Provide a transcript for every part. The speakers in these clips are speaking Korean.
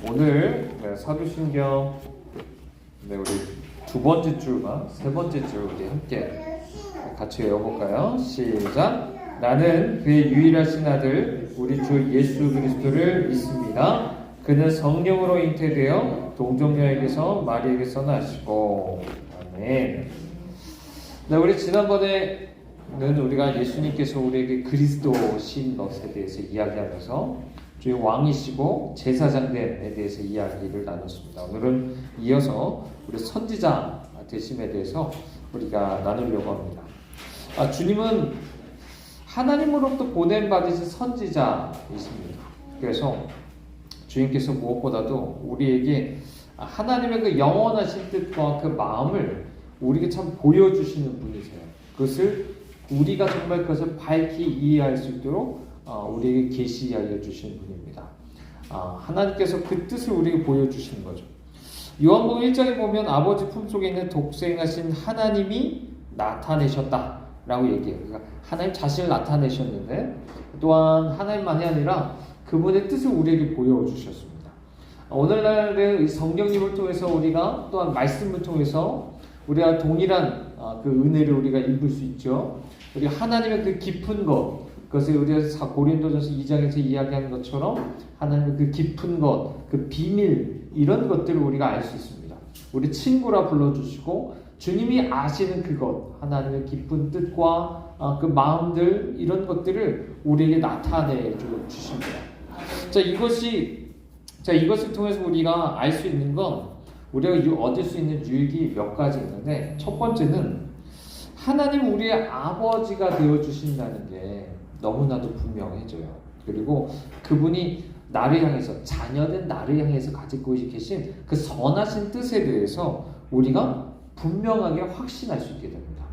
오늘 사도신경 우리 두 번째 줄과 세 번째 줄 우리 함께 같이 외워볼까요? 시작! 나는 그의 유일하신 아들 우리 주 예수 그리스도를 믿습니다. 그는 성령으로 잉태되어 동정녀에게서 마리에게서 나시고 아멘. 네, 우리 지난번에는 우리가 예수님께서 우리에게 그리스도신 것에 대해서 이야기하면서 주의 왕이시고 제사장됨에 대해서 이야기를 나눴습니다. 오늘은 이어서 우리 선지자 되심에 대해서 우리가 나누려고 합니다. 주님은 하나님으로부터 보냄받으신 선지자이십니다. 그래서 주님께서 무엇보다도 우리에게 하나님의 그 영원하신 뜻과 그 마음을 우리에게 참 보여주시는 분이세요. 그것을 우리가 정말 그것을 밝히 이해할 수 있도록 우리에게 계시하여 주신 분입니다. 하나님께서 그 뜻을 우리에게 보여주시는 거죠. 요한복음 1장에 보면 아버지 품속에 있는 독생하신 하나님이 나타내셨다라고 얘기해요. 그러니까 하나님 자신을 나타내셨는데 또한 하나님만이 아니라 그분의 뜻을 우리에게 보여주셨습니다. 오늘날의 성경님을 통해서 우리가 또한 말씀을 통해서 우리가 동일한 그 은혜를 우리가 입을 수 있죠. 우리 하나님의 그 깊은 것, 그것을 우리가 고린도전서 2장에서 이야기하는 것처럼 하나님의 그 깊은 것, 그 비밀 이런 것들을 우리가 알 수 있습니다. 우리 친구라 불러주시고 주님이 아시는 그것, 하나님의 깊은 뜻과 그 마음들 이런 것들을 우리에게 나타내 주십니다. 이것을 통해서 우리가 알 수 있는 건 우리가 얻을 수 있는 유익이 몇 가지 있는데 첫 번째는 하나님 우리의 아버지가 되어 주신다는 게 너무나도 분명해져요. 그리고 그분이 나를 향해서 자녀된 나를 향해서 가지고 계신 그 선하신 뜻에 대해서 우리가 분명하게 확신할 수 있게 됩니다.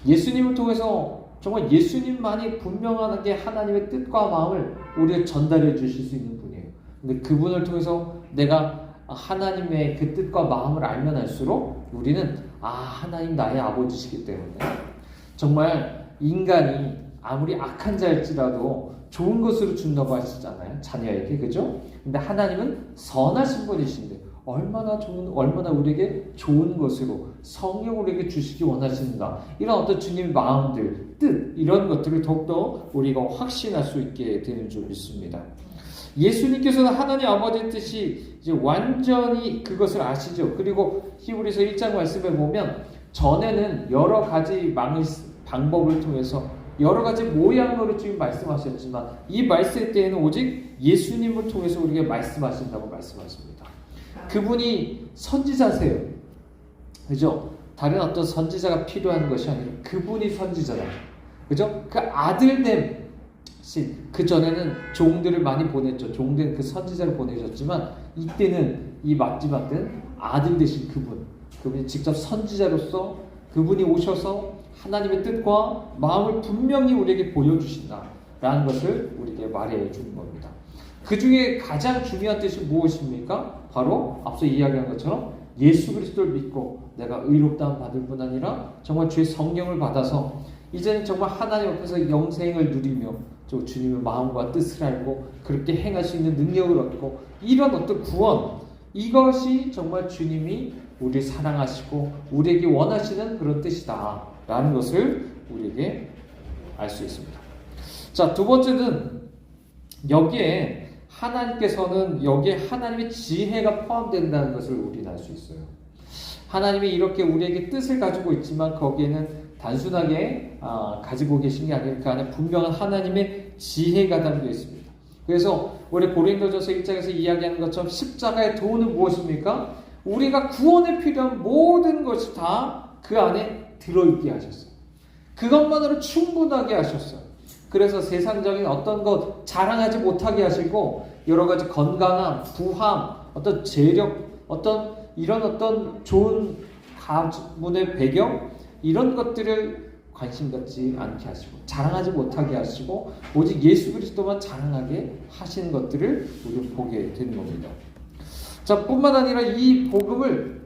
예수님을 통해서 정말 예수님만이 분명하게 하나님의 뜻과 마음을 우리에게 전달해 주실 수 있는 분이에요. 근데 그분을 통해서 내가 하나님의 그 뜻과 마음을 알면 알수록 우리는 하나님 나의 아버지시기 때문에 정말 인간이 아무리 악한 자일지라도 좋은 것으로 준다고 하시잖아요. 자녀에게. 그죠? 근데 하나님은 선하신 분이신데 얼마나 우리에게 좋은 것으로 성령을 우리에게 주시기 원하시는가. 이런 어떤 주님의 마음들, 뜻 이런 것들을 더욱더 우리가 확신할 수 있게 되는 줄 믿습니다. 예수님께서는 하나님 아버지의 뜻이 이제 완전히 그것을 아시죠. 그리고 히브리서 1장 말씀에 보면 전에는 여러 가지 방법을 통해서 여러 가지 모양으로 지금 말씀하셨지만 이 말씀 때에는 오직 예수님을 통해서 우리에게 말씀하신다고 말씀하십니다. 그분이 선지자세요. 그죠? 다른 어떤 선지자가 필요한 것이 아니라 그분이 선지자다. 그죠? 그 아들됨 그 전에는 종들을 많이 보냈죠. 종들은 그 선지자를 보내셨지만 이때는 이 마지막 때는 아들 되신 그분이 직접 선지자로서 그분이 오셔서 하나님의 뜻과 마음을 분명히 우리에게 보여주신다라는 것을 우리에게 말해 주는 겁니다. 그 중에 가장 중요한 뜻이 무엇입니까? 바로 앞서 이야기한 것처럼 예수 그리스도를 믿고 내가 의롭다함 받을 뿐 아니라 정말 주의 성령을 받아서 이제는 정말 하나님 앞에서 영생을 누리며 주님의 마음과 뜻을 알고 그렇게 행할 수 있는 능력을 얻고 이런 어떤 구원 이것이 정말 주님이 우리를 사랑하시고 우리에게 원하시는 그런 뜻이다 라는 것을 우리에게 알 수 있습니다. 자, 두 번째는 여기에 하나님의 지혜가 포함된다는 것을 우리는 알 수 있어요. 하나님이 이렇게 우리에게 뜻을 가지고 있지만 거기에는 단순하게 가지고 계신 게 아니라 그 안에 분명한 하나님의 지혜가 담겨 있습니다. 그래서 우리 고린도전서 1장에서 이야기하는 것처럼 십자가의 도는 무엇입니까? 우리가 구원에 필요한 모든 것이 다 그 안에 들어있게 하셨어요. 그것만으로 충분하게 하셨어요. 그래서 세상적인 어떤 것 자랑하지 못하게 하시고 여러 가지 건강함, 부함, 어떤 재력, 이런 좋은 가문의 배경 이런 것들을 관심 갖지 않게 하시고 자랑하지 못하게 하시고 오직 예수 그리스도만 자랑하게 하시는 것들을 우리가 보게 되는 겁니다. 자, 뿐만 아니라 이 복음을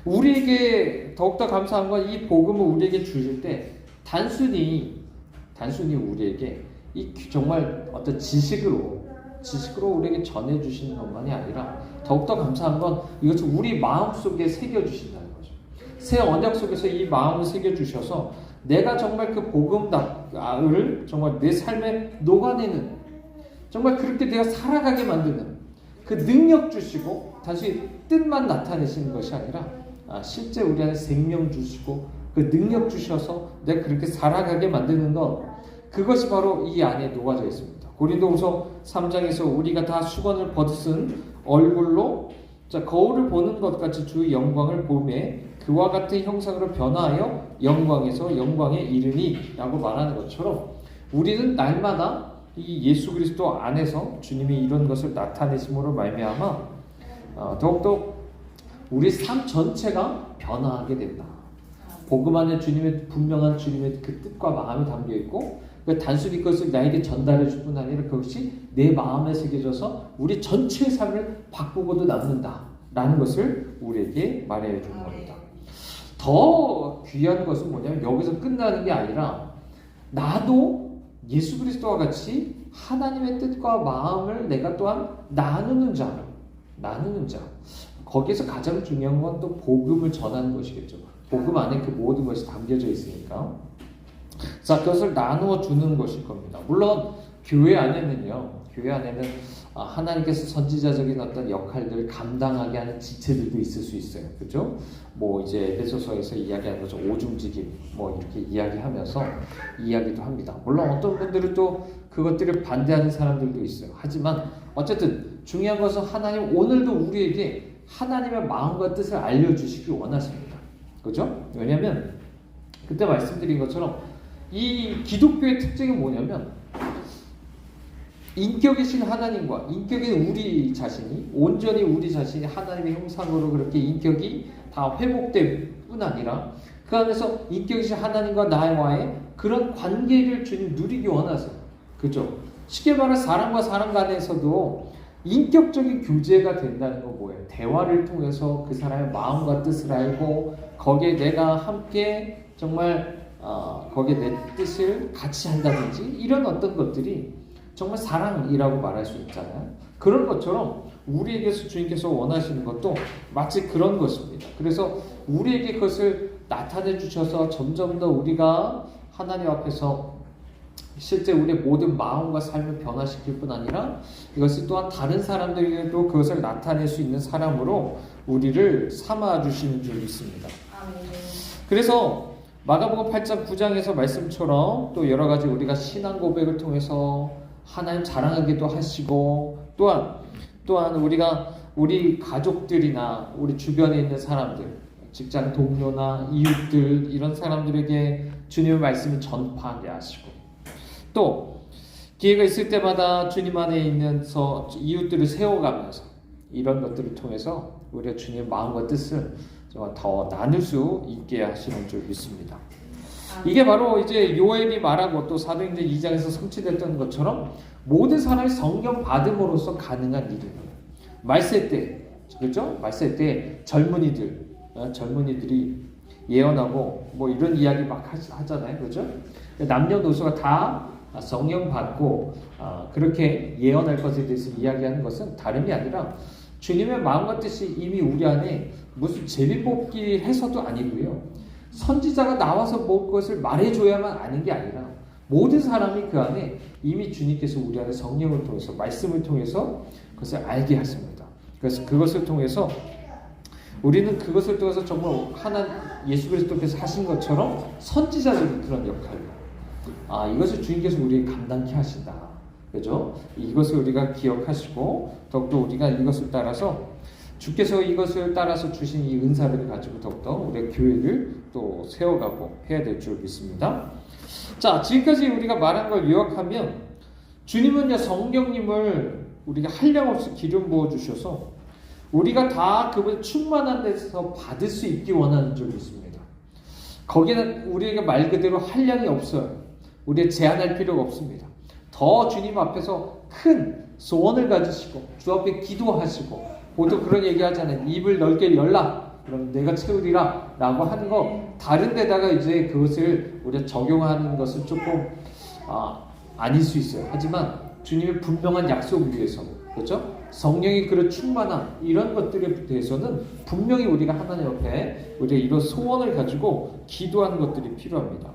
우리에게 더욱더 감사한 건 이 복음을 우리에게 주실 때 단순히 우리에게 이 정말 어떤 지식으로 지식으로 우리에게 전해주시는 것만이 아니라 더욱더 감사한 건 이것을 우리 마음속에 새겨주신다는 거죠. 새 언약 속에서 이 마음을 새겨주셔서 내가 정말 그 복음을 정말 내 삶에 녹아내는, 정말 그렇게 내가 살아가게 만드는 그 능력 주시고 단순히 뜻만 나타내시는 것이 아니라 실제 우리 안에 생명 주시고 그 능력 주셔서 내가 그렇게 살아가게 만드는 것, 그것이 바로 이 안에 녹아져 있습니다. 고린도후서 3장에서 우리가 다 수건을 벗은 얼굴로 거울을 보는 것 같이 주의 영광을 보매 그와 같은 형상으로 변화하여 영광에서 영광에 이르니 라고 말하는 것처럼 우리는 날마다 이 예수 그리스도 안에서 주님이 이런 것을 나타내심으로 말미암아 더욱더 우리 삶 전체가 변화하게 된다. 복음 안에 주님의 분명한 주님의 그 뜻과 마음이 담겨 있고 단순히 그것을 나에게 전달해 줄 뿐 아니라 그것이 내 마음에 새겨져서 우리 전체의 삶을 바꾸고도 남는다 라는 것을 우리에게 말해 주는 겁니다. 더 귀한 것은 뭐냐면 여기서 끝나는 게 아니라 나도 예수 그리스도와 같이 하나님의 뜻과 마음을 내가 또한 나누는 자. 거기에서 가장 중요한 건 또 복음을 전하는 것이겠죠. 복음 안에 그 모든 것이 담겨져 있으니까. 자, 그것을 나누어 주는 것일 겁니다. 물론 교회 안에는 하나님께서 선지자적인 어떤 역할들을 감당하게 하는 지체들도 있을 수 있어요. 그죠? 뭐 이제 에베소서에서 이야기하는 거죠. 오중직임 이렇게 이야기하면서 이야기도 합니다. 물론 어떤 분들은 또 그것들을 반대하는 사람들도 있어요. 하지만 어쨌든 중요한 것은 하나님 오늘도 우리에게 하나님의 마음과 뜻을 알려주시기 원하십니다. 그죠? 왜냐하면 그때 말씀드린 것처럼 이 기독교의 특징이 뭐냐면 인격이신 하나님과 인격인 우리 자신이 온전히 우리 자신이 하나님의 형상으로 그렇게 인격이 다 회복될 뿐 아니라 그 안에서 인격이신 하나님과 나와의 그런 관계를 주님 누리기 원하세요. 그죠? 쉽게 말해 사람과 사람 간에서도 인격적인 교제가 된다는 건 뭐예요? 대화를 통해서 그 사람의 마음과 뜻을 알고 거기에 내가 함께 정말 거기에 내 뜻을 같이 한다든지 이런 어떤 것들이 정말 사랑이라고 말할 수 있잖아요. 그런 것처럼 우리에게서 주님께서 원하시는 것도 마치 그런 것입니다. 그래서 우리에게 그것을 나타내 주셔서 점점 더 우리가 하나님 앞에서 실제 우리의 모든 마음과 삶을 변화시킬 뿐 아니라 이것을 또한 다른 사람들에게도 그것을 나타낼 수 있는 사람으로 우리를 삼아 주시는 줄 믿습니다. 그래서 마가복음 8장 9장에서 말씀처럼 또 여러 가지 우리가 신앙 고백을 통해서 하나님 자랑하기도 하시고 또한 우리가 우리 가족들이나 우리 주변에 있는 사람들, 직장 동료나 이웃들 이런 사람들에게 주님의 말씀을 전파하게 하시고 또 기회가 있을 때마다 주님 안에 있는 이웃들을 세워가면서 이런 것들을 통해서 우리가 주님의 마음과 뜻을 더 나눌 수 있게 하시는 줄 믿습니다. 이게 바로 이제 요엘이 말하고 또 사도행전 2장에서 성취됐던 것처럼 모든 사람이 성령 받음으로써 가능한 일이에요. 말세 때, 그렇죠? 말세 때 젊은이들이 예언하고 이런 이야기 막 하잖아요, 그렇죠? 남녀노소가 다 성령 받고 그렇게 예언할 것에 대해서 이야기하는 것은 다름이 아니라 주님의 마음과 뜻이 이미 우리 안에 무슨 제비뽑기 해서도 아니고요. 선지자가 나와서 그것을 말해줘야만 아는 게 아니라 모든 사람이 그 안에 이미 주님께서 우리 안에 성령을 통해서 말씀을 통해서 그것을 알게 하십니다. 그래서 그것을 통해서 우리는 그것을 통해서 정말 예수 그리스도께서 하신 것처럼 선지자적인 그런 역할로 이것을 주님께서 우리에게 감당케 하신다. 그죠? 이것을 우리가 기억하시고 더욱더 우리가 이것을 따라서 주께서 이것을 따라서 주신 이 은사를 가지고 더욱더 우리의 교회를 또 세워가고 해야 될 줄 믿습니다. 자, 지금까지 우리가 말한 걸 요약하면 주님은 성령님을 우리가 한량없이 기름 부어주셔서 우리가 다 그분의 충만한 데서 받을 수 있기 원하는 줄 믿습니다. 거기는 우리에게 말 그대로 한량이 없어요. 우리가 제한할 필요가 없습니다. 더 주님 앞에서 큰 소원을 가지시고 주 앞에 기도하시고 보통 그런 얘기 하잖아요. 입을 넓게 열라. 그럼 내가 채우리라. 라고 하는 거 다른 데다가 이제 그것을 우리가 적용하는 것은 조금 아닐 수 있어요. 하지만 주님의 분명한 약속을 위해서, 그렇죠? 성령이 그런 충만함, 이런 것들에 대해서는 분명히 우리가 하나님 앞에 우리가 이런 소원을 가지고 기도하는 것들이 필요합니다.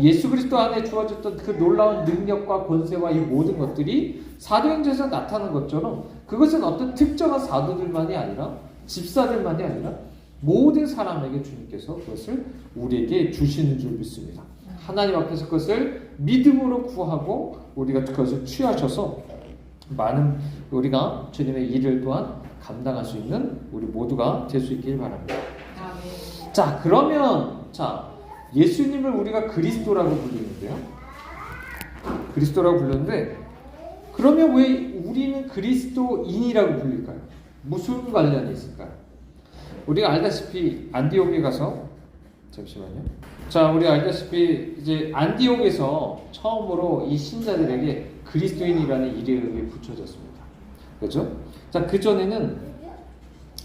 예수 그리스도 안에 주어졌던 그 놀라운 능력과 권세와 이 모든 것들이 사도행전에서 나타난 것처럼 그것은 어떤 특정한 사도들만이 아니라 집사들만이 아니라 모든 사람에게 주님께서 그것을 우리에게 주시는 줄 믿습니다. 하나님 앞에서 그것을 믿음으로 구하고 우리가 그것을 취하셔서 많은 우리가 주님의 일을 또한 감당할 수 있는 우리 모두가 될 수 있길 바랍니다. 자, 그러면 예수님을 우리가 그리스도라고 부르는데요. 그리스도라고 불렀는데 그러면 왜 우리는 그리스도인이라고 불릴까요? 무슨 관련이 있을까요? 우리가 알다시피 안디옥에 가서 잠시만요. 자, 우리 알다시피 이제 안디옥에서 처음으로 이 신자들에게 그리스도인이라는 이름이 붙여졌습니다. 그렇죠? 자, 그 전에는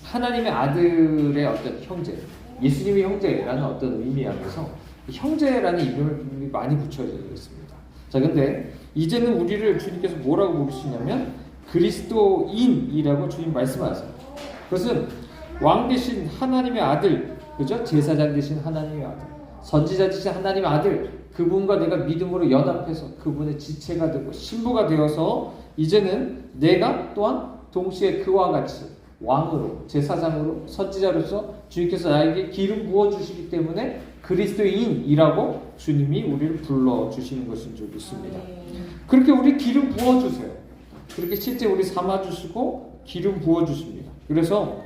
하나님의 아들의 어떤 형제, 예수님의 형제라는 어떤 의미 안에서 형제라는 이름을 많이 붙여져 있습니다. 자, 근데 이제는 우리를 주님께서 뭐라고 부르시냐면 그리스도인이라고 주님 말씀하세요. 그것은 왕 대신 하나님의 아들, 그죠? 제사장 대신 하나님의 아들, 선지자 대신 하나님의 아들, 그분과 내가 믿음으로 연합해서 그분의 지체가 되고 신부가 되어서 이제는 내가 또한 동시에 그와 같이 왕으로, 제사장으로, 선지자로서 주님께서 나에게 기름 부어주시기 때문에 그리스도인이라고 주님이 우리를 불러주시는 것인 줄 믿습니다. 그렇게 우리 기름 부어주세요. 그렇게 실제 우리 삼아주시고 기름 부어주십니다. 그래서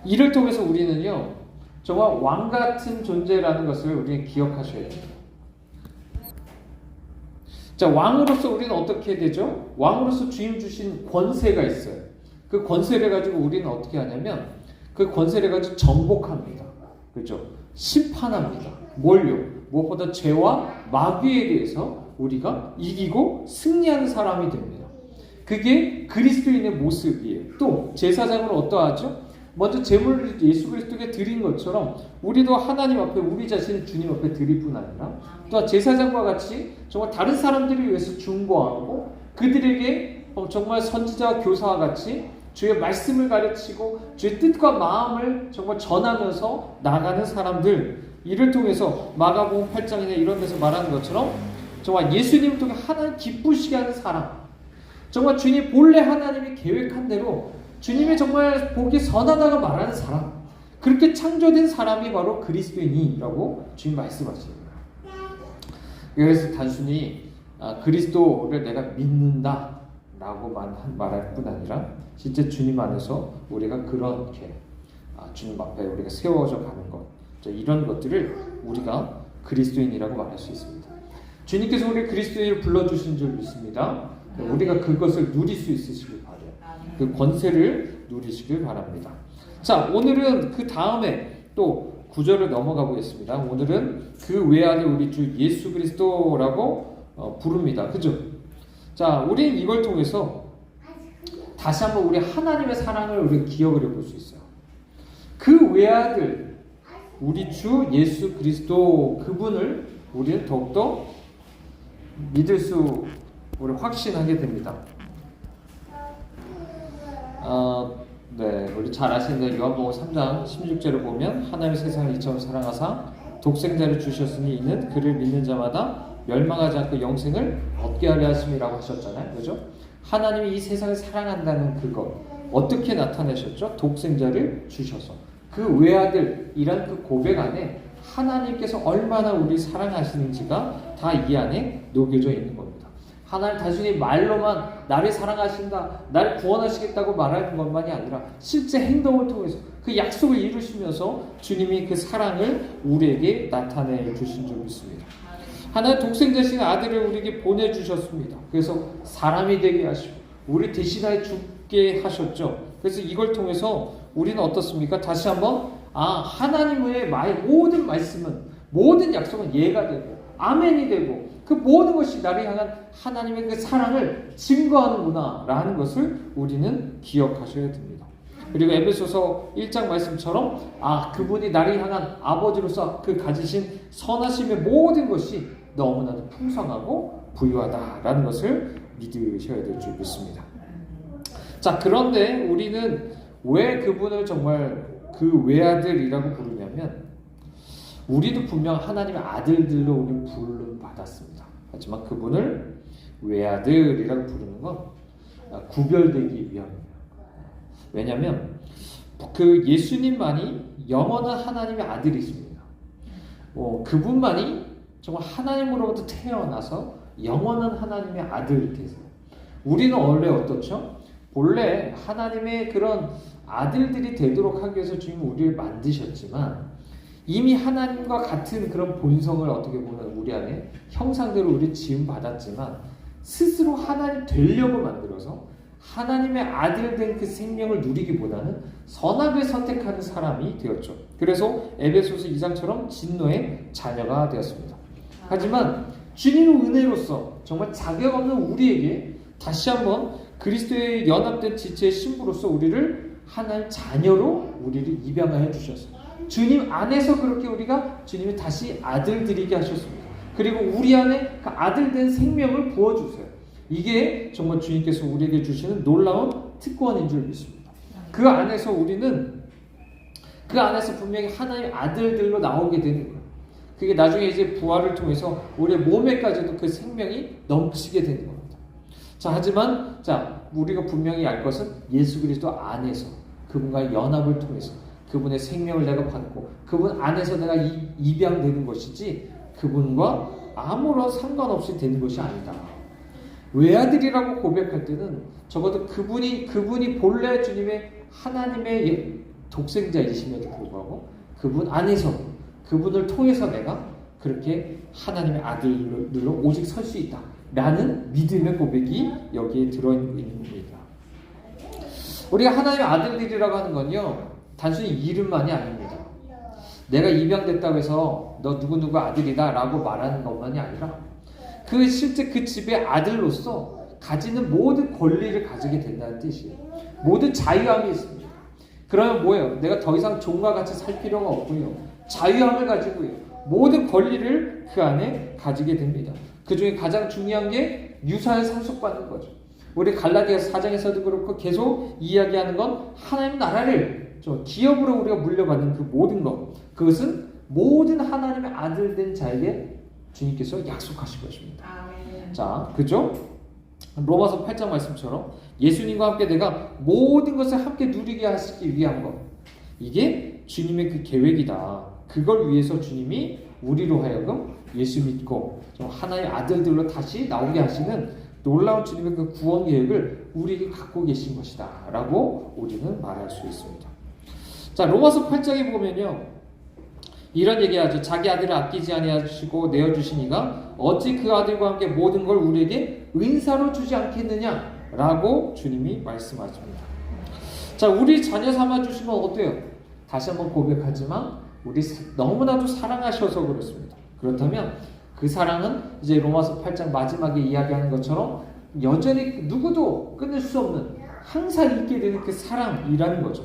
이를 통해서 우리는요, 정말 왕같은 존재라는 것을 우리는 기억하셔야 돼요. 자, 왕으로서 우리는 어떻게 되죠? 왕으로서 주님 주신 권세가 있어요. 그 권세를 가지고 우리는 어떻게 하냐면 그 권세를 가지고 정복합니다. 그렇죠? 심판합니다. 뭘요? 무엇보다 죄와 마귀에 대해서 우리가 이기고 승리하는 사람이 됩니다. 그게 그리스도인의 모습이에요. 또 제사장으로 어떠하죠? 먼저 제물을 예수 그리스도께 드린 것처럼 우리도 하나님 앞에 우리 자신을 주님 앞에 드릴 뿐 아니라 또한 제사장과 같이 정말 다른 사람들을 위해서 중보하고 그들에게 정말 선지자와 교사와 같이 주의 말씀을 가르치고 주의 뜻과 마음을 정말 전하면서 나가는 사람들, 이를 통해서 마가복음 8장이나 이런 데서 말하는 것처럼 정말 예수님을 통해 하나님 기쁘시게 하는 사람, 정말 주님 본래 하나님이 계획한 대로 주님의 정말 보기 선하다고 말하는 사람, 그렇게 창조된 사람이 바로 그리스도인이라고 주님 말씀하십니다. 그래서 단순히 그리스도를 내가 믿는다 라고 말할 뿐 아니라 실제 주님 안에서 우리가 그렇게 주님 앞에 우리가 세워져 가는 것, 이런 것들을 우리가 그리스도인이라고 말할 수 있습니다. 주님께서 우리 그리스도인을 불러주신 줄 믿습니다. 우리가 그것을 누릴 수 있으시길 바라요. 그 권세를 누리시길 바랍니다. 자, 오늘은 그 다음에 또 구절을 넘어가 보겠습니다. 오늘은 그 외아들 우리 주 예수 그리스도라고 부릅니다. 그죠? 자, 우리는 이걸 통해서 다시 한번 우리 하나님의 사랑을 우리 기억을 해볼 수 있어요. 그 외아들 우리 주 예수 그리스도, 그분을 우리는 더욱더 믿을 수, 우리 확신하게 됩니다. 네, 우리 잘 아시는 대로 요한복음 3장 16절을 보면 하나님이 세상을 이처럼 사랑하사 독생자를 주셨으니 이는 그를 믿는 자마다 멸망하지 않고 영생을 얻게 하려 하심이라고 하셨잖아요. 그죠? 하나님이 이 세상을 사랑한다는 그것 어떻게 나타내셨죠? 독생자를 주셔서. 그 외아들이란 그 고백 안에 하나님께서 얼마나 우리 사랑하시는지가 다 이 안에 녹여져 있는 겁니다. 하나님 단순히 말로만 나를 사랑하신다, 나를 구원하시겠다고 말하는 것만이 아니라 실제 행동을 통해서 그 약속을 이루시면서 주님이 그 사랑을 우리에게 나타내 주신 줄 믿습니다. 하나님 독생자신 아들을 우리에게 보내주셨습니다. 그래서 사람이 되게 하시고 우리 대신하여 죽게 하셨죠. 그래서 이걸 통해서 우리는 어떻습니까? 다시 한번 하나님의 모든 말씀은, 모든 약속은 예가 되고 아멘이 되고 그 모든 것이 나를 향한 하나님의 그 사랑을 증거하는구나 라는 것을 우리는 기억하셔야 됩니다. 그리고 에베소서 1장 말씀처럼 그분이 나를 향한 아버지로서 그 가지신 선하심의 모든 것이 너무나도 풍성하고 부유하다라는 것을 믿으셔야 될 줄 믿습니다. 자, 그런데 우리는 왜 그분을 정말 그 외아들이라고 부르냐면, 우리도 분명 하나님의 아들들로 우리 부름 받았습니다. 하지만 그분을 외아들이라고 부르는 건 구별되기 위함입니다. 왜냐하면 그 예수님만이 영원한 하나님의 아들이십니다. 그분만이 정말 하나님으로부터 태어나서 영원한 하나님의 아들이 되세요. 우리는 원래 어떻죠? 본래 하나님의 그런 아들들이 되도록 하기 위해서 주님은 우리를 만드셨지만, 이미 하나님과 같은 그런 본성을 어떻게 보면 우리 안에 형상대로 우리 지음 받았지만, 스스로 하나님 되려고 만들어서 하나님의 아들 된 그 생명을 누리기보다는 선악을 선택하는 사람이 되었죠. 그래서 에베소서 2장처럼 진노의 자녀가 되었습니다. 하지만 주님의 은혜로서 정말 자격 없는 우리에게 다시 한번 그리스도의 연합된 지체의 신부로서 우리를 하나님 자녀로 우리를 입양하여 주셨어요. 주님 안에서 그렇게 우리가 주님이 다시 아들들이게 하셨습니다. 그리고 우리 안에 그 아들된 생명을 부어주세요. 이게 정말 주님께서 우리에게 주시는 놀라운 특권인 줄 믿습니다. 그 안에서 우리는 그 안에서 분명히 하나님의 아들들로 나오게 되는 거예요. 그게 나중에 이제 부활을 통해서 우리의 몸에까지도 그 생명이 넘치게 되는 겁니다. 자, 하지만 우리가 분명히 알 것은 예수 그리스도 안에서 그분과의 연합을 통해서 그분의 생명을 내가 받고 그분 안에서 내가 입양되는 것이지 그분과 아무런 상관없이 되는 것이 아니다. 외아들이라고 고백할 때는 적어도 그분이 본래 주님의 하나님의 독생자이심에도 불구하고 그분 안에서 그분을 통해서 내가 그렇게 하나님의 아들로 오직 설 수 있다 라는 믿음의 고백이 여기에 들어있는 겁니다. 우리가 하나님의 아들들이라고 하는 건요, 단순히 이름만이 아닙니다. 내가 입양됐다고 해서 너 누구누구 아들이다 라고 말하는 것만이 아니라 실제 그 집의 아들로서 가지는 모든 권리를 가지게 된다는 뜻이에요. 모든 자유함이 있습니다. 그러면 뭐예요? 내가 더 이상 종과 같이 살 필요가 없고요. 자유함을 가지고요. 모든 권리를 그 안에 가지게 됩니다. 그 중에 가장 중요한 게 유산을 상속받는 거죠. 우리 갈라디아서 4장에서도 그렇고 계속 이야기하는 건 하나님 나라를 기업으로 우리가 물려받는 그 모든 것, 그것은 모든 하나님의 아들 된 자에게 주님께서 약속하신 것입니다. 자, 그죠? 로마서 8장 말씀처럼 예수님과 함께 내가 모든 것을 함께 누리게 하시기 위한 것, 이게 주님의 그 계획이다. 그걸 위해서 주님이 우리로 하여금 예수 믿고 하나의 아들들로 다시 나오게 하시는 놀라운 주님의 그 구원 계획을 우리에게 갖고 계신 것이다 라고 우리는 말할 수 있습니다. 자, 로마서 8장에 보면요, 이런 얘기하죠. 자기 아들을 아끼지 아니하시고 내어주시니가 어찌 그 아들과 함께 모든 걸 우리에게 은사로 주지 않겠느냐 라고 주님이 말씀하십니다. 자, 우리 자녀 삼아 주시면 어때요? 다시 한번 고백하지만 우리 너무나도 사랑하셔서 그렇습니다. 그렇다면 그 사랑은 이제 로마서 8장 마지막에 이야기하는 것처럼 여전히 누구도 끊을 수 없는 항상 있게 되는 그 사랑이라는 거죠.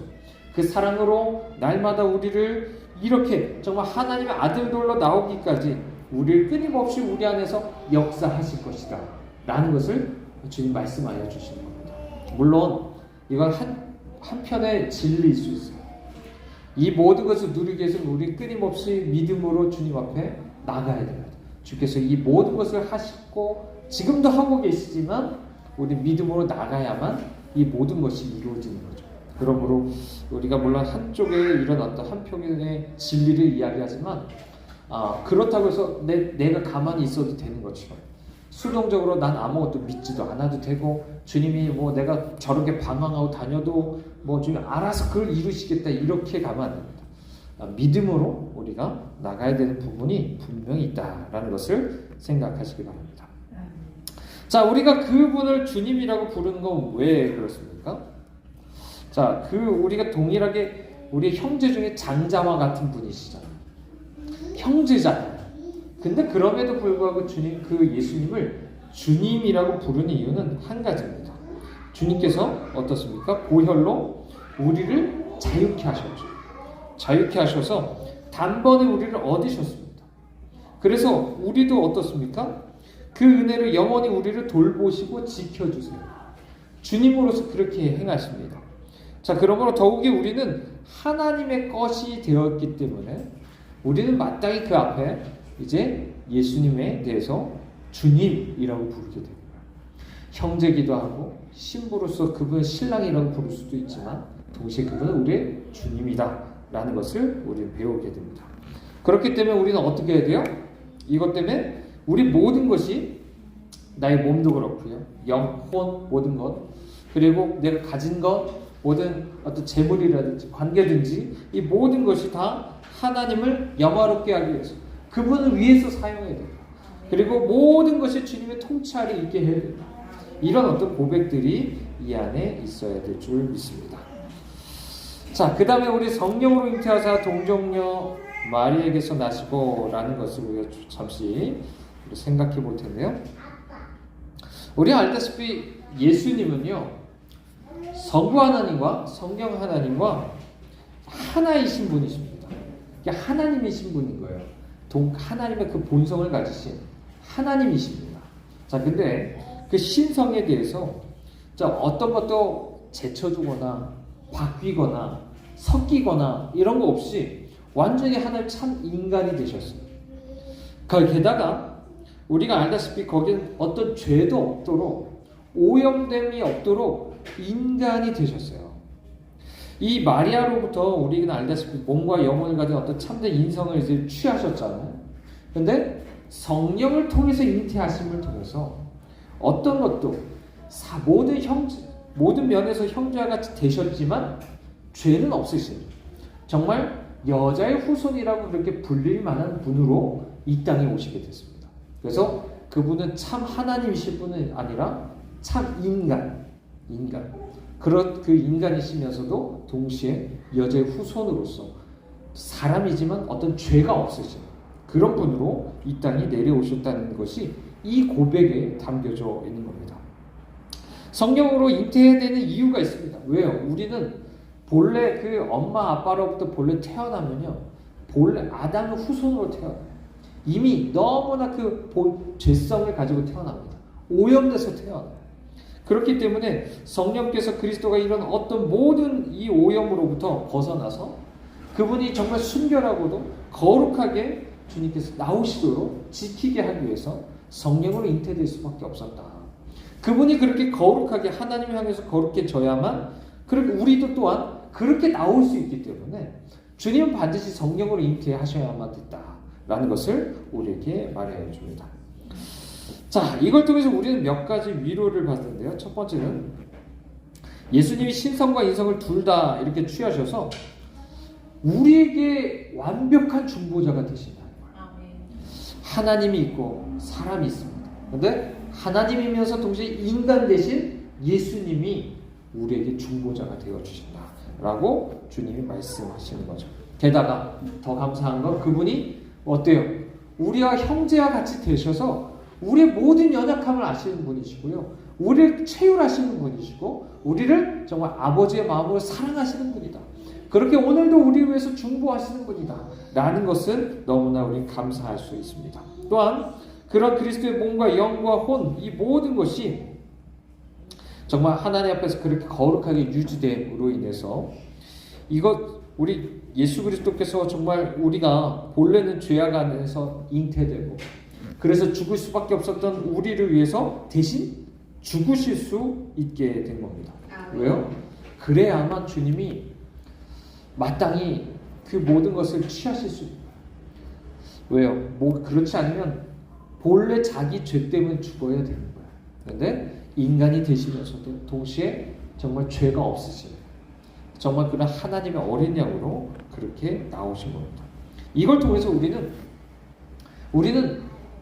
그 사랑으로 날마다 우리를 이렇게 정말 하나님의 아들들로 나오기까지 우리를 끊임없이 우리 안에서 역사하실 것이다 라는 것을 주님 말씀하여 주시는 겁니다. 물론 이건 한편의 진리일 수 있어요. 이 모든 것을 누리기 위해서는 우리 끊임없이 믿음으로 주님 앞에 나가야 됩니다. 주께서 이 모든 것을 하시고 지금도 하고 계시지만 우리 믿음으로 나가야만 이 모든 것이 이루어지는 거죠. 그러므로 우리가 물론 한쪽에 이런 어떤 한편의 진리를 이야기하지만 그렇다고 해서 내가 가만히 있어도 되는 것처럼 수동적으로 난 아무것도 믿지도 않아도 되고 주님이 뭐 내가 저렇게 방황하고 다녀도 뭐 주님 알아서 그걸 이루시겠다 이렇게 가면 안 됩니다. 믿음으로 우리가 나가야 되는 부분이 분명히 있다라는 것을 생각하시기 바랍니다. 자, 우리가 그분을 주님이라고 부르는 건 왜 그렇습니까? 자, 우리가 동일하게 우리 형제 중에 장자와 같은 분이시잖아요. 형제잖아요. 근데 그럼에도 불구하고 예수님을 주님이라고 부르는 이유는 한 가지입니다. 주님께서 어떻습니까? 보혈로 우리를 자유케 하셨죠. 자유케 하셔서 단번에 우리를 얻으셨습니다. 그래서 우리도 어떻습니까? 그 은혜로 영원히 우리를 돌보시고 지켜주세요. 주님으로서 그렇게 행하십니다. 자, 그러므로 더욱이 우리는 하나님의 것이 되었기 때문에 우리는 마땅히 그 앞에 이제 예수님에 대해서 주님이라고 부르게 됩니다. 형제기도 하고 신부로서 그분 신랑이라고 부를 수도 있지만 동시에 그분은 우리의 주님이다 라는 것을 우리는 배우게 됩니다. 그렇기 때문에 우리는 어떻게 해야 돼요? 이것 때문에 우리 모든 것이 나의 몸도 그렇고요, 영혼 모든 것, 그리고 내가 가진 것, 모든 어떤 재물이라든지 관계든지 이 모든 것이 다 하나님을 영화롭게 하기 위해서 그분을 위해서 사용해야 됩니다. 그리고 모든 것이 주님의 통찰이 있게 해야 됩니다. 이런 어떤 고백들이 이 안에 있어야 될 줄 믿습니다. 자, 그 다음에 우리 성령으로 잉태하사 동정녀 마리에게서 나시고 라는 것을 우리가 잠시 생각해 볼 텐데요. 우리가 알다시피 예수님은요, 성부 하나님과 성령 하나님과 하나이신 분이십니다. 하나님이신 분인 거예요. 하나님의 그 본성을 가지신 하나님이십니다. 자, 근데 그 신성에 대해서 어떤 것도 제쳐주거나 바뀌거나 섞이거나 이런 거 없이 완전히 하나님 참 인간이 되셨어요. 게다가 우리가 알다시피 거기는 어떤 죄도 없도록 오염됨이 없도록 인간이 되셨어요. 이 마리아로부터 우리는 알다시피 몸과 영혼을 가진 어떤 참된 인성을 이제 취하셨잖아요. 근데 성령을 통해서 잉태하심을 통해서 어떤 것도 모든 면에서 형제와 같이 되셨지만 죄는 없으신, 정말 여자의 후손이라고 그렇게 불릴 만한 분으로 이 땅에 오시게 됐습니다. 그래서 그분은 참 하나님이실 분이 아니라 참 인간. 그 인간이시면서도 동시에 여자의 후손으로서 사람이지만 어떤 죄가 없으신 그런 분으로 이 땅에 내려오셨다는 것이 이 고백에 담겨져 있는 겁니다. 성령으로 잉태해야 되는 이유가 있습니다. 왜요? 우리는 본래 그 엄마 아빠로부터 본래 태어나면요, 본래 아담의 후손으로 태어나요. 이미 너무나 그 죄성을 가지고 태어납니다. 오염돼서 태어나요. 그렇기 때문에 성령께서 그리스도가 이런 어떤 모든 이 오염으로부터 벗어나서 그분이 정말 순결하고도 거룩하게 주님께서 나오시도록 지키게 하기 위해서 성령으로 잉태될 수밖에 없었다. 그분이 그렇게 거룩하게 하나님을 향해서 거룩해져야만 그렇게 우리도 또한 그렇게 나올 수 있기 때문에 주님은 반드시 성령으로 잉태하셔야만 됐다라는 것을 우리에게 말해 줍니다. 자, 이걸 통해서 우리는 몇 가지 위로를 받는데요. 첫 번째는 예수님이 신성과 인성을 둘 다 이렇게 취하셔서 우리에게 완벽한 중보자가 되신다는 거예요. 하나님이 있고 사람이 있습니다. 그런데 하나님이면서 동시에 인간 대신 예수님이 우리에게 중보자가 되어주신다라고 주님이 말씀하시는 거죠. 게다가 더 감사한 건 그분이 어때요? 우리와 형제와 같이 되셔서 우리의 모든 연약함을 아시는 분이시고요, 우리를 체휼하시는 분이시고 우리를 정말 아버지의 마음으로 사랑하시는 분이다. 그렇게 오늘도 우리를 위해서 중보하시는 분이다 라는 것을 너무나 우리는 감사할 수 있습니다. 또한 그런 그리스도의 몸과 영과 혼, 이 모든 것이 정말 하나님 앞에서 그렇게 거룩하게 유지됨으로 인해서 우리 예수 그리스도께서 정말 우리가 본래는 죄악 안에서 잉태되고 그래서 죽을 수밖에 없었던 우리를 위해서 대신 죽으실 수 있게 된 겁니다. 왜요? 그래야만 주님이 마땅히 그 모든 것을 취하실 수 있어요. 왜요? 그렇지 않으면 본래 자기 죄 때문에 죽어야 되는 거예요. 그런데 인간이 되시면서도 동시에 정말 죄가 없으신, 정말 그런 하나님의 어린 양으로 그렇게 나오신 겁니다. 이걸 통해서 우리는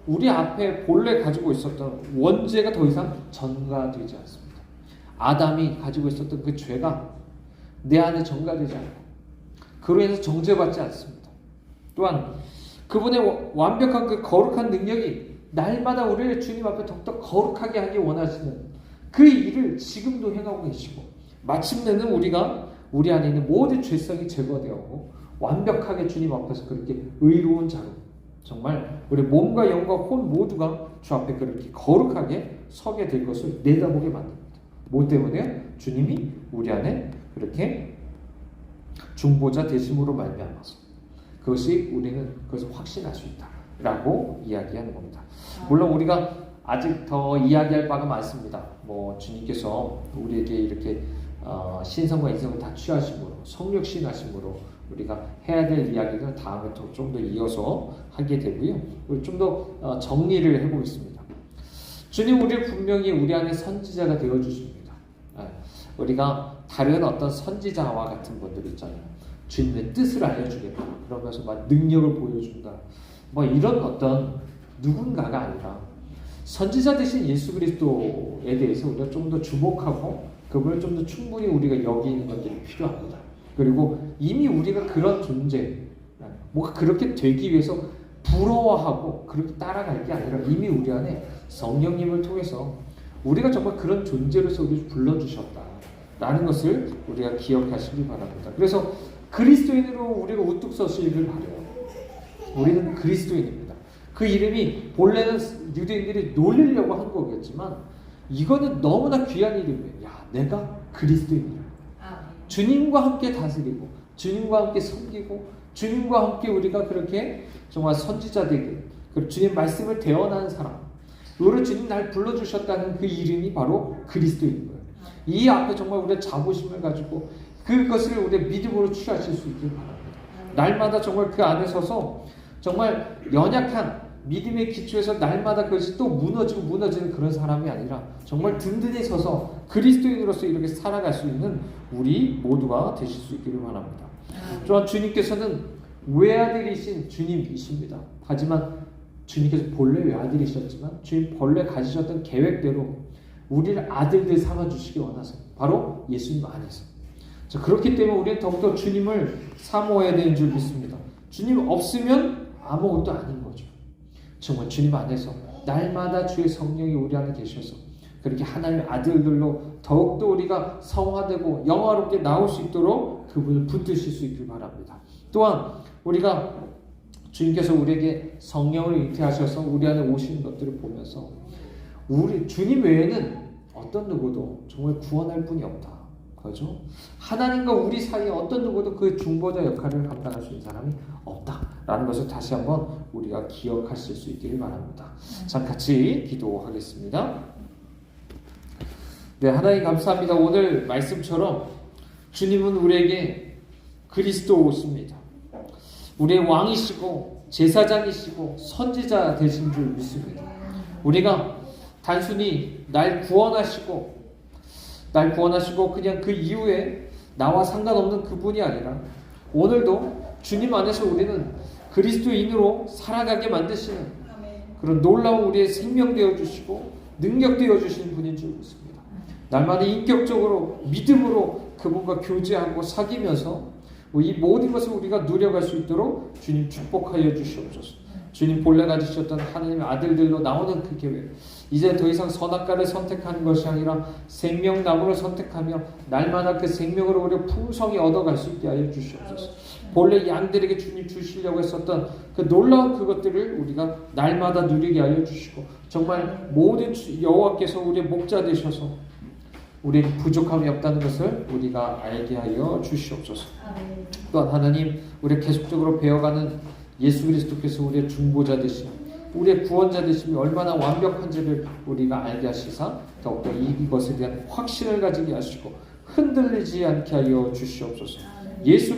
우리 앞에 본래 가지고 있었던 원죄가 더 이상 전가되지 않습니다. 아담이 가지고 있었던 그 죄가 내 안에 전가되지 않고 그로 인해서 정죄받지 않습니다. 또한 그분의 완벽한 그 거룩한 능력이 날마다 우리를 주님 앞에 더욱더 거룩하게 하기 원하시는 그 일을 지금도 행하고 계시고 마침내는 우리 안에 있는 모든 죄성이 제거되었고 완벽하게 주님 앞에서 그렇게 의로운 자로 정말 우리 몸과 영과 혼 모두가 주 앞에 그렇게 거룩하게 서게 될 것을 내다보게 만듭니다. 뭐 때문에요? 주님이 우리 안에 그렇게 중보자 되심으로 말미암아서 그것이 우리는 그것을 확신할 수 있다라고 이야기하는 겁니다. 물론 우리가 아직 더 이야기할 바가 많습니다. 뭐 주님께서 우리에게 이렇게 신성과 인성을 다 취하심으로 성육신하심으로 우리가 해야 될 이야기는 다음에 좀 더 이어서 하게 되고요. 우리 좀 더 정리를 해보겠습니다. 주님 우리 분명히 우리 안에 선지자가 되어 주십니다. 우리가 다른 어떤 선지자와 같은 분들 있잖아요. 주님의 뜻을 알려주겠다. 그러면서 막 능력을 보여준다. 뭐 이런 어떤 누군가가 아니라 선지자 되신 예수 그리스도에 대해서 우리가 좀 더 주목하고 그분을 좀 더 충분히 우리가 여기는 것들이 필요합니다. 그리고 이미 우리가 그런 존재, 뭐가 그렇게 되기 위해서 부러워하고 그렇게 따라갈 게 아니라 이미 우리 안에 성령님을 통해서 우리가 정말 그런 존재로서 우리를 불러주셨다라는 것을 우리가 기억하시기 바랍니다. 그래서 그리스도인으로 우리가 우뚝 서시기를 바라요. 우리는 그리스도인입니다. 그 이름이 본래는 유대인들이 놀리려고 한 거겠지만 이거는 너무나 귀한 이름이에요. 야, 내가 그리스도인이야. 주님과 함께 다스리고 주님과 함께 섬기고 주님과 함께 우리가 그렇게 정말 선지자 되게 주님 말씀을 대언하는 사람, 우리 주님 날 불러주셨다는 그 이름이 바로 그리스도인 거예요. 이 앞에 정말 우리의 자부심을 가지고 그것을 우리의 믿음으로 취하실 수 있길 바랍니다. 날마다 정말 그 안에 서서 정말 연약한 믿음의 기초에서 날마다 그것이 또 무너지고 무너지는 그런 사람이 아니라 정말 든든히 서서 그리스도인으로서 이렇게 살아갈 수 있는 우리 모두가 되실 수 있기를 바랍니다. 또한 주님께서는 외아들이신 주님이십니다. 하지만 주님께서 본래 외아들이셨지만 주님 본래 가지셨던 계획대로 우리를 아들들 삼아주시기 원하세요. 바로 예수님 안에서. 자, 그렇기 때문에 우리는 더욱더 주님을 사모해야 되는 줄 믿습니다. 주님 없으면 아무것도 아닌 거죠. 정말 주님 안에서 날마다 주의 성령이 우리 안에 계셔서 그렇게 하나님의 아들들로 더욱더 우리가 성화되고 영화롭게 나올 수 있도록 그분을 붙드실 수 있길 바랍니다. 또한 우리가 주님께서 우리에게 성령을 잉태하셔서 우리 안에 오시는 것들을 보면서 우리 주님 외에는 어떤 누구도 정말 구원할 분이 없다. 그렇죠? 하나님과 우리 사이에 어떤 누구도 그 중보자 역할을 감당할 수 있는 사람이 없다라는 것을 다시 한번 우리가 기억하실 수 있기를 바랍니다. 자, 같이 기도하겠습니다. 네, 하나님 감사합니다. 오늘 말씀처럼 주님은 우리에게 그리스도십니다. 우리의 왕이시고 제사장이시고 선지자 되신 줄 믿습니다. 우리가 단순히 날 구원하시고 그냥 그 이후에 나와 상관없는 그분이 아니라 오늘도 주님 안에서 우리는 그리스도인으로 살아가게 만드시는 그런 놀라운 우리의 생명 되어주시고 능력 되어주시는 분인 줄 믿습니다. 날마다 인격적으로 믿음으로 그분과 교제하고 사귀면서 이 모든 것을 우리가 누려갈 수 있도록 주님 축복하여 주시옵소서. 주님 본래 가지셨던 하나님의 아들들로 나오는 그 계획, 이제 더 이상 선악과를 선택하는 것이 아니라 생명나무를 선택하며 날마다 그 생명으로 우리가 풍성히 얻어갈 수 있게 하여 주시옵소서. 본래 양들에게 주님 주시려고 했었던 그 놀라운 그것들을 우리가 날마다 누리게 하여 주시고 정말 모든 여호와께서 우리의 목자 되셔서 우리에게 부족함이 없다는 것을 우리가 알게 하여 주시옵소서. 또한 하나님, 우리 계속적으로 배워가는 예수 그리스도께서 우리의 중보자 되시며 우리의 구원자 되심이 얼마나 완벽한지를 우리가 알게 하시사 더욱더 이것에 대한 확신을 가지게 하시고 흔들리지 않게 하여 주시옵소서. 예수